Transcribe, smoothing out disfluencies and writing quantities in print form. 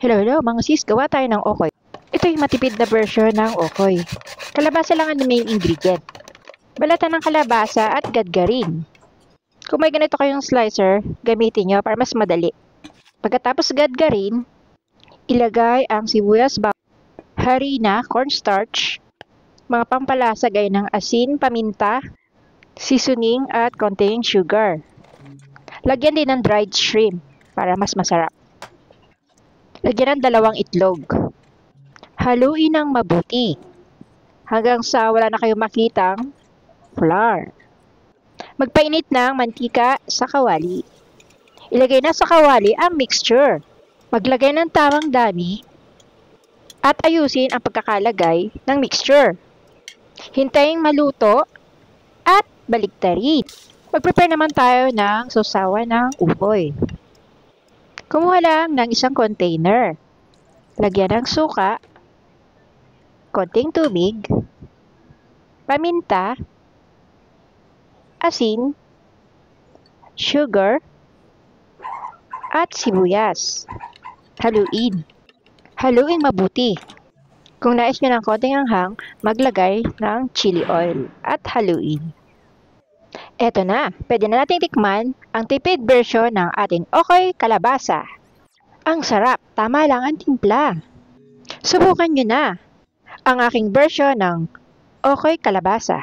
Hello, mga sis, gawa tayo ng okoy. Ito yung matipid na version ng okoy. Kalabasa lang ang main ingredient. Balatan ng kalabasa at gadgarin. Kung may ganito kayong slicer, gamitin nyo para mas madali. Pagkatapos gadgarin, ilagay ang sibuyas, harina, cornstarch, mga pampalasa gaya ng asin, paminta, seasoning at konting sugar. Lagyan din ng dried shrimp para mas masarap. Lagyan ng 2 itlog. Haluin ng mabuti hanggang sa wala na kayong makitang flour. Magpainit ng mantika sa kawali. Ilagay na sa kawali ang mixture. Maglagay ng tamang dami at ayusin ang pagkakalagay ng mixture. Hintayin maluto at baliktarin. Mag-prepare naman tayo ng sausawan ng ukoy. Kumuha lang ng isang container. Lagyan ng suka, konting tubig, paminta, asin, sugar, at sibuyas. Haluin. Haluin mabuti. Kung nais nyo ng konting anghang, maglagay ng chili oil at haluin. Eto na, pwede na nating tikman ang tipid version ng ating okoy kalabasa. Ang sarap, tama lang ang timpla. Subukan nyo na ang aking version ng okoy kalabasa.